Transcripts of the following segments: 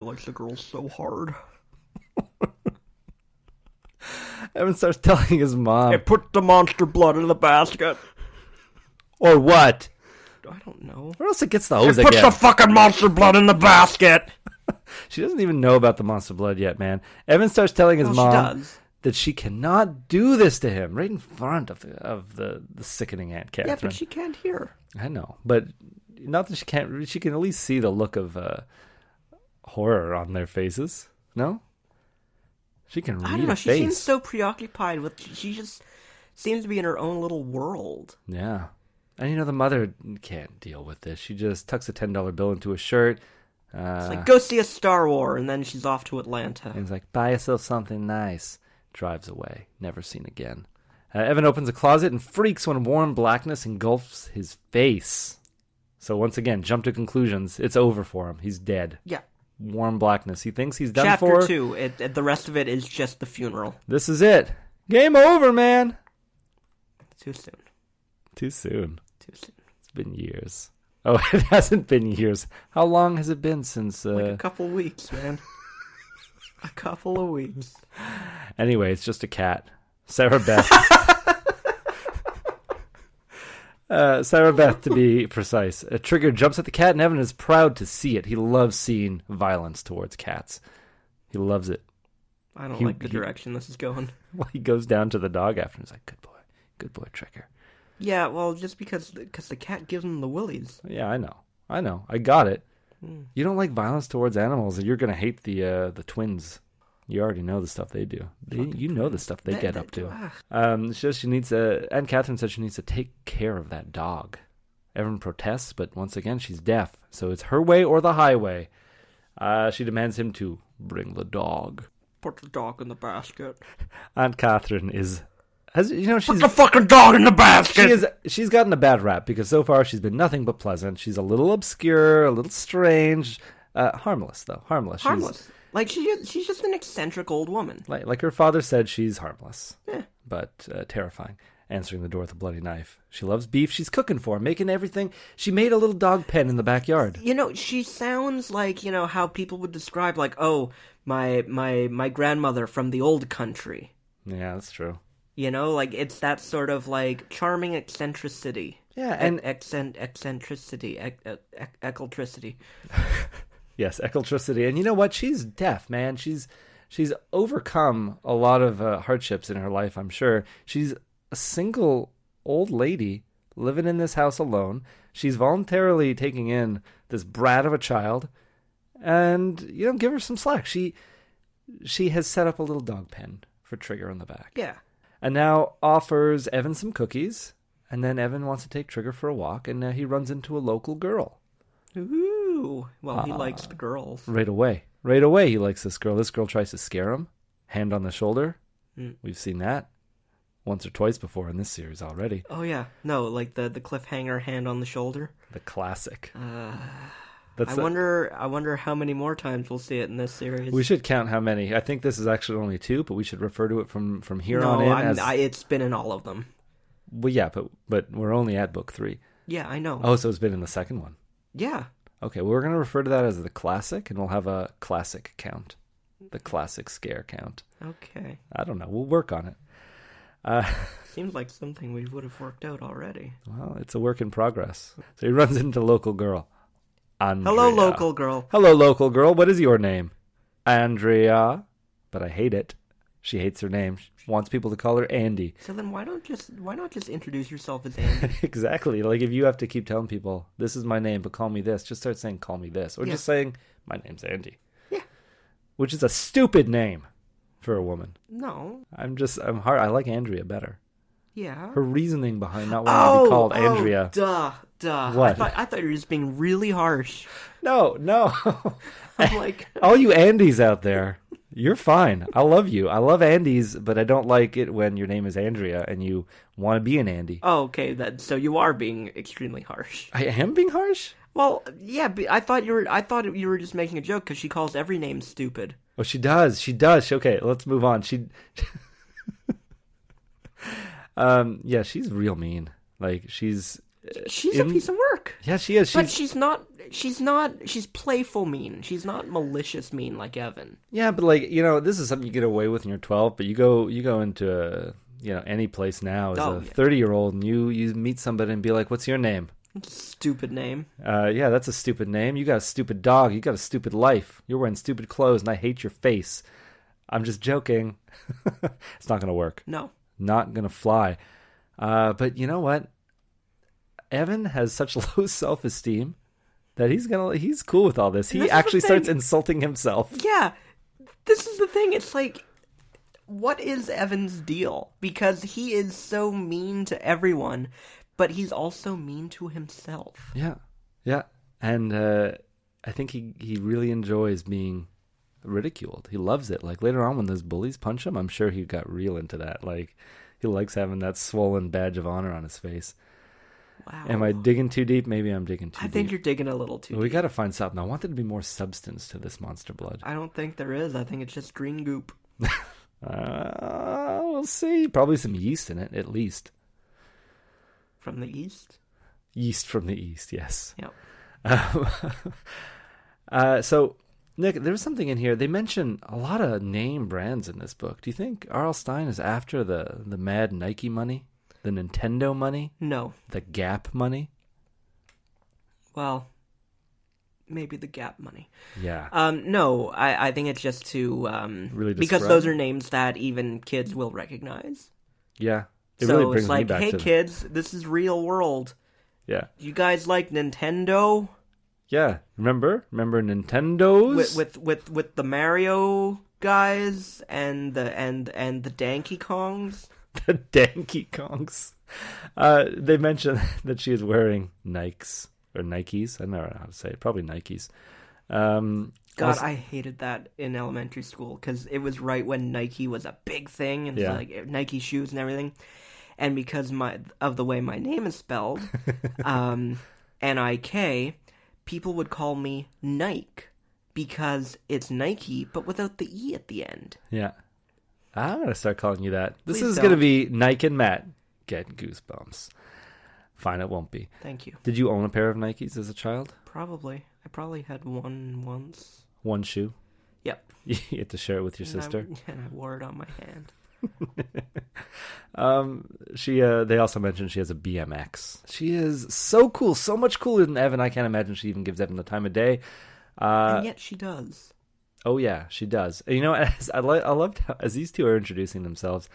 Likes the girl so hard. Evan starts telling his mom. Hey, put the monster blood in the basket. Or what? I don't know. Where else it gets the hose Hey, put again? the fucking monster blood in the basket. She doesn't even know about the monster blood yet, man. Evan starts telling his mom does. that she cannot do this to him right in front of the sickening Aunt Catherine. Yeah, but she can't hear. I know, but not that she can't. She can at least see the look of horror on their faces. No, she can read I don't know. a She face. seems so preoccupied with. She just seems to be in her own little world. Yeah, and the mother can't deal with this. She just tucks a $10 bill into a shirt. It's like, go see a Star War, and then she's off to Atlanta. And he's like, buy yourself something nice. Drives away, never seen again. Evan opens a closet and freaks when warm blackness engulfs his face. So once again, jump to conclusions. It's over for him. He's dead. Yeah. Warm blackness. He thinks he's done Chapter for. 2. The rest of it is just the funeral. This is it. Game over, man. Too soon. Too soon. Too soon. It's been years. Oh, it hasn't been years. How long has it been since... Like a couple weeks, man. A couple of weeks. Anyway, it's just a cat. Sarah Beth. Sarah Beth, to be precise. Trigger jumps at the cat, and Evan is proud to see it. He loves seeing violence towards cats. He loves it. I don't like the direction this is going. Well, he goes down to the dog after and he's like, good boy, Trigger. Yeah, well, just because the cat gives him the willies. Yeah, I know. I got it. You don't like violence towards animals, and you're going to hate the twins. You already know the stuff they do. You know the stuff they get up to. She needs Aunt Catherine said she needs to take care of that dog. Evan protests, but once again, she's deaf. So it's her way or the highway. She demands him to bring the dog. Put the dog in the basket. Aunt Catherine she's put the fucking dog in the basket! She's gotten a bad rap because so far she's been nothing but pleasant. She's a little obscure, a little strange. Harmless, though. Harmless. She's just an eccentric old woman. Like her father said, she's harmless. Yeah. But terrifying. Answering the door with a bloody knife. She loves beef. She's cooking for him, making everything. She made a little dog pen in the backyard. She sounds like, how people would describe, like, oh, my grandmother from the old country. Yeah, that's true. It's that sort of, like, charming eccentricity. Yeah, and... Eccentricity. Eccentricity. Yes, eccentricity. And you know what? She's deaf, man. She's overcome a lot of hardships in her life, I'm sure. She's a single old lady living in this house alone. She's voluntarily taking in this brat of a child. And, give her some slack. She has set up a little dog pen for Trigger in the back. Yeah. And now offers Evan some cookies. And then Evan wants to take Trigger for a walk. And now he runs into a local girl. Ooh. Well, he likes the girls. Right away he likes this girl. This girl tries to scare him. Hand on the shoulder. We've seen that once or twice before in this series already. Oh, yeah. No, like the cliffhanger hand on the shoulder. The classic. I wonder how many more times we'll see it in this series. We should count how many. I think this is actually only 2, but we should refer to it from here on in. It's been in all of them. Well, yeah, but we're only at book 3. Yeah, I know. Oh, so it's been in the second one. Yeah. Okay, well, we're going to refer to that as the classic, and we'll have a classic count. The classic scare count. Okay. I don't know. We'll work on it. Seems like something we would have worked out already. Well, it's a work in progress. So he runs into local girl. Andrea. Hello, local girl. Hello, local girl. What is your name? Andrea. But I hate it. She hates her name. She wants people to call her Andy. So then why not just introduce yourself as Andy? Exactly. Like if you have to keep telling people, this is my name, but call me this, just start saying, call me this. Or just saying, my name's Andy. Yeah. Which is a stupid name for a woman. No. I'm hard. I like Andrea better. Yeah. Her reasoning behind not wanting to be called Andrea. Duh. What? I thought you were just being really harsh. No. I'm like... All you Andys out there, you're fine. I love you. I love Andys, but I don't like it when your name is Andrea and you want to be an Andy. Oh, okay. So you are being extremely harsh. I am being harsh? Well, yeah, but I thought you were just making a joke because she calls every name stupid. Oh, she does. Okay, let's move on. Yeah, she's real mean. Like, she's She's a piece of work. Yeah, she is. But she's not. She's playful mean. She's not malicious mean like Evan. Yeah, but like, this is something you get away with when you're 12. But you go into any place now as a 30-year-old, and you meet somebody and be like, "What's your name?" Stupid name. Yeah, that's a stupid name. You got a stupid dog. You got a stupid life. You're wearing stupid clothes, and I hate your face. I'm just joking. It's not gonna work. No, not gonna fly. But you know what? Evan has such low self-esteem that he's cool with all this. He actually starts insulting himself. Yeah, this is the thing. It's like, what is Evan's deal? Because he is so mean to everyone, but he's also mean to himself. Yeah. And I think he really enjoys being ridiculed. He loves it. Like later on when those bullies punch him, I'm sure he got real into that. Like he likes having that swollen badge of honor on his face. Wow. Am I digging too deep? Maybe I'm digging too deep. I think you're digging a little too deep. We got to find something. I want there to be more substance to this monster blood. I don't think there is. I think it's just green goop. We'll see. Probably some yeast in it, at least. From the east? Yeast from the east, yes. Yep. So, Nick, there's something in here. They mention a lot of name brands in this book. Do you think R.L. Stine is after the mad Nike money? The Nintendo money? No. The Gap money? Well, maybe the Gap money. Yeah. No, I think it's just to really because those are names that even kids will recognize. Yeah. So it's like, hey kids, this is real world. Yeah. You guys like Nintendo? Yeah. Remember Nintendos? With the Mario guys and the Donkey Kongs? The Donkey Kongs. They mentioned that she is wearing Nikes. Or Nikes. I don't know how to say it. Probably Nikes. God, I hated that in elementary school because it was right when Nike was a big thing and like Nike shoes and everything. And because of the way my name is spelled, N-I-K, people would call me Nike because it's Nike, but without the E at the end. Yeah. I'm going to start calling you that. This Please is going to be Nik and Matt get goosebumps. Fine, it won't be. Thank you. Did you own a pair of Nikes as a child? Probably. I probably had one once. One shoe? Yep. You had to share it with your sister? And I wore it on my hand. They also mentioned she has a BMX. She is so cool, so much cooler than Evan. I can't imagine she even gives Evan the time of day. And yet she does. Oh yeah, she does. You know, I loved how, as these two are introducing themselves,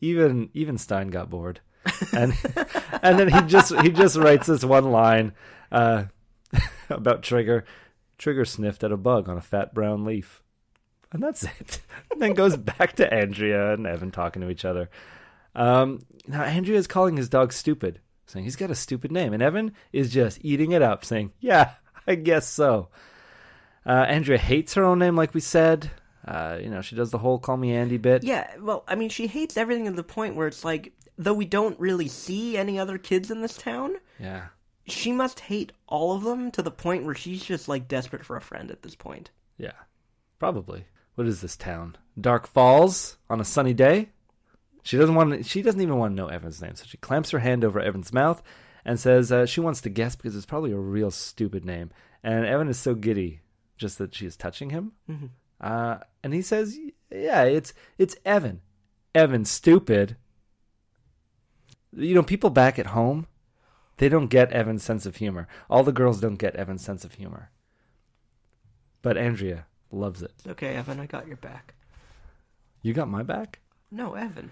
even Stein got bored, and then he just writes this one line about Trigger. Trigger sniffed at a bug on a fat brown leaf. And that's it. And then goes back to Andrea and Evan talking to each other. Now, Andrea is calling his dog stupid, saying he's got a stupid name. And Evan is just eating it up, saying, yeah, I guess so. Andrea hates her own name, like we said. She does the whole call me Andy bit. Yeah, well, I mean, she hates everything to the point where it's like, though we don't really see any other kids in this town, yeah, she must hate all of them to the point where she's just, like, desperate for a friend at this point. Yeah, probably. What is this town? Dark Falls on a sunny day? She doesn't even want to know Evan's name, so she clamps her hand over Evan's mouth and says she wants to guess because it's probably a real stupid name. And Evan is so giddy just that she is touching him. Mm-hmm. And he says, yeah, it's Evan. Evan, stupid. You know, people back at home, they don't get Evan's sense of humor. All the girls don't get Evan's sense of humor. But Andrea loves it. Okay, Evan, I got your back. You got my back? No, Evan.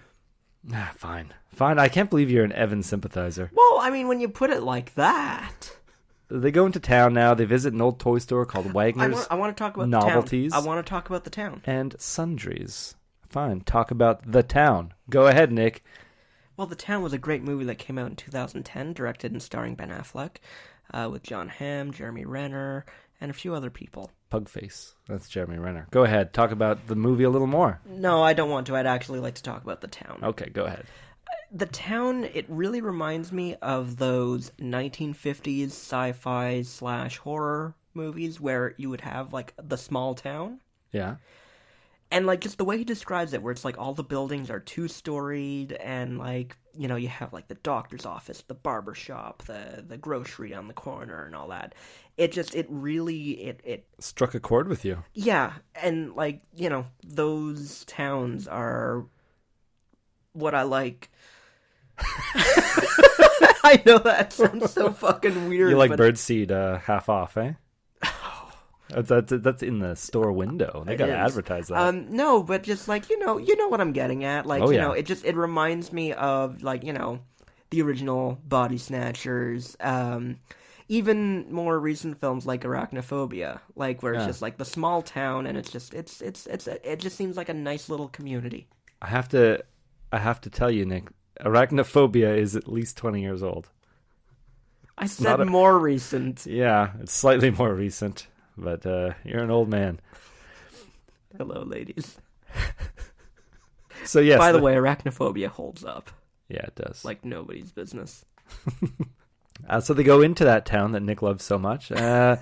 Fine. I can't believe you're an Evan sympathizer. Well, I mean, when you put it like that. They go into town now. They visit an old toy store called Wagner's. I want to talk about Novelties. The town. I want to talk about the town. And sundries. Fine. Talk about the town. Go ahead, Nick. Well, The Town was a great movie that came out in 2010, directed and starring Ben Affleck, with John Hamm, Jeremy Renner, and a few other people. Pugface. That's Jeremy Renner. Go ahead. Talk about the movie a little more. No, I don't want to. I'd actually like to talk about The Town. Okay, go ahead. The Town, it really reminds me of those 1950s sci-fi / horror movies where you would have, like, the small town. Yeah. And, like, just the way he describes it, where it's, like, all the buildings are two-storied, and, like, you know, you have, like, the doctor's office, the barber shop, the grocery on the corner, and all that. It really struck a chord with you. Yeah, and, like, you know, those towns are what I like. I know that sounds so fucking weird. You like birdseed half off, eh? That's in the store window. They gotta advertise that. No, but just like you know what I'm getting at. Like you know, it reminds me of like you know, the original Body Snatchers. Even more recent films like Arachnophobia, like where it's just like the small town, and it just seems like a nice little community. I have to tell you, Nick, Arachnophobia is at least 20 years old. I said more recent. Yeah, it's slightly more recent. But you're an old man. Hello, ladies. So yes. By the way, Arachnophobia holds up. Yeah, it does. Like nobody's business. So they go into that town that Nick loves so much. An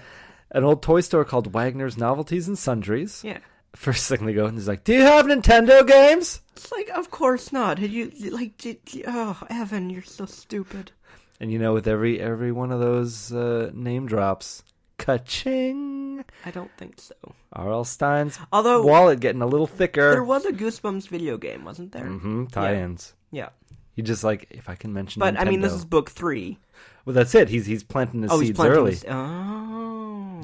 old toy store called Wagner's Novelties and Sundries. Yeah. First thing they go and he's like, "Do you have Nintendo games?" It's like, of course not. Oh, Evan, you're so stupid. And you know, with every one of those name drops, ka-ching. I don't think so. R.L. Stein's wallet getting a little thicker. There was a Goosebumps video game, wasn't there? Mm-hmm. Tie-ins. Yeah. He just like, if I can mention But, Nintendo. I mean, this is book 3. Well, that's it. He's planting his seeds early. Oh.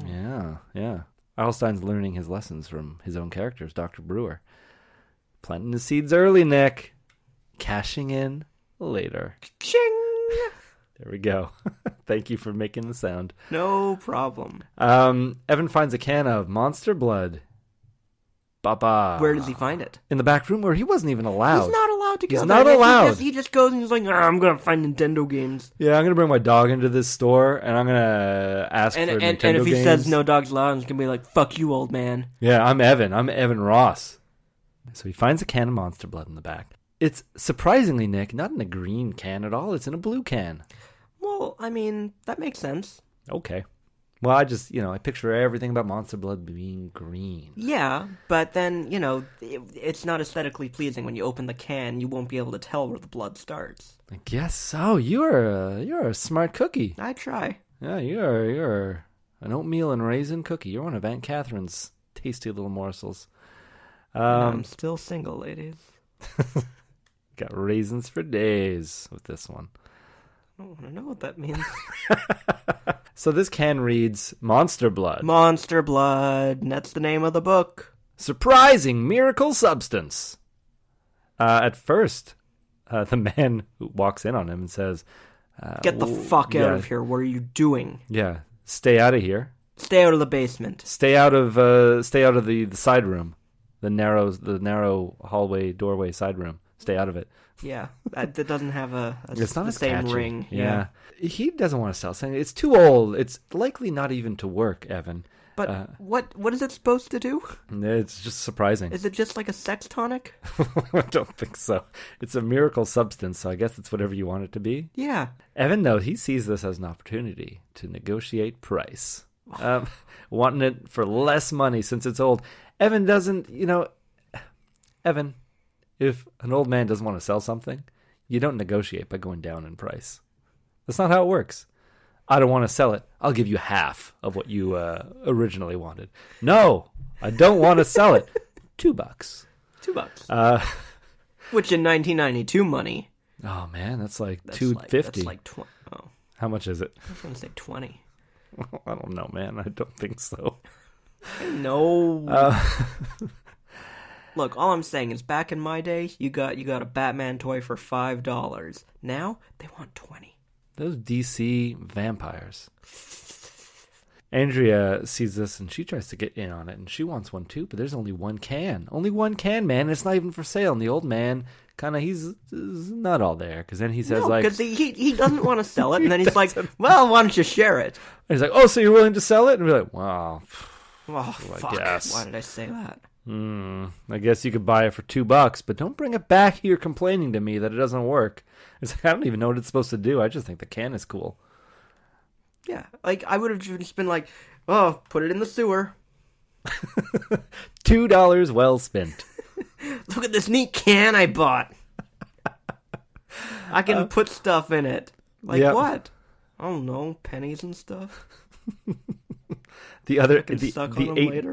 Yeah. R.L. Stein's learning his lessons from his own characters, Dr. Brewer. Planting his seeds early, Nick. Cashing in later. Ching! There we go. Thank you for making the sound. No problem. Evan finds a can of Monster Blood. Baba. Where does he find it? In the back room where he wasn't even allowed. He's not allowed to go. He's not allowed. He just goes and he's like, I'm going to find Nintendo games. Yeah, I'm going to bring my dog into this store and I'm going to ask for Nintendo games. And if he says no dog's allowed, he's going to be like, fuck you, old man. Yeah, I'm Evan. I'm Evan Ross. So he finds a can of Monster Blood in the back. It's surprisingly, Nick, not in a green can at all. It's in a blue can. Well, I mean, that makes sense. Okay. Well, I just, I picture everything about Monster Blood being green. Yeah, but then, it's not aesthetically pleasing. When you open the can, you won't be able to tell where the blood starts. I guess so. You're a smart cookie. I try. Yeah, you're an oatmeal and raisin cookie. You're one of Aunt Catherine's tasty little morsels. I'm still single, ladies. Got raisins for days with this one. I don't want to know what that means. So this can reads Monster Blood. Monster Blood. That's the name of the book. Surprising miracle substance. At first, the man who walks in on him and says, "Get the fuck out of here. What are you doing?" Yeah, stay out of here. Stay out of the basement. Stay out of the side room, the narrow hallway doorway side room. Stay out of it. Yeah, that doesn't have it's not the same catchy. ring. Yeah. He doesn't want to sell something. It's too old. It's likely not even to work, Evan. But what is it supposed to do? It's just surprising. Is it just like a sex tonic? I don't think so. It's a miracle substance, so I guess it's whatever you want it to be. Yeah. Evan, though, he sees this as an opportunity to negotiate price. Wanting it for less money since it's old. Evan doesn't, Evan, if an old man doesn't want to sell something, you don't negotiate by going down in price. That's not how it works. I don't want to sell it. I'll give you half of what you originally wanted. No, I don't want to sell it. $2. $2. Which in 1992 money. Oh man, that's like $2.50. That's like 20. Oh. How much is it? I was going to say 20. I don't know, man. I don't think so. No. Look, all I'm saying is back in my day, you got a Batman toy for $5. Now they want 20. Those DC vampires. Andrea sees this and she tries to get in on it and she wants one too, but there's only one can. Only one can, man. It's not even for sale. And the old man he's not all there because then he says because he doesn't want to sell it, and then he's like, well, why don't you share it? And he's like, oh, so you're willing to sell it? And we're like, wow. Oh, fuck. Guess. Why did I say that? I guess you could buy it for $2, but don't bring it back here complaining to me that it doesn't work. It's like, I don't even know what it's supposed to do. I just think the can is cool. Yeah, like I would have just been like, oh, put it in the sewer. $2 well spent. Look at this neat can I bought. I can put stuff in it. Like what? I don't know, pennies and stuff. The other, I can suck on them later.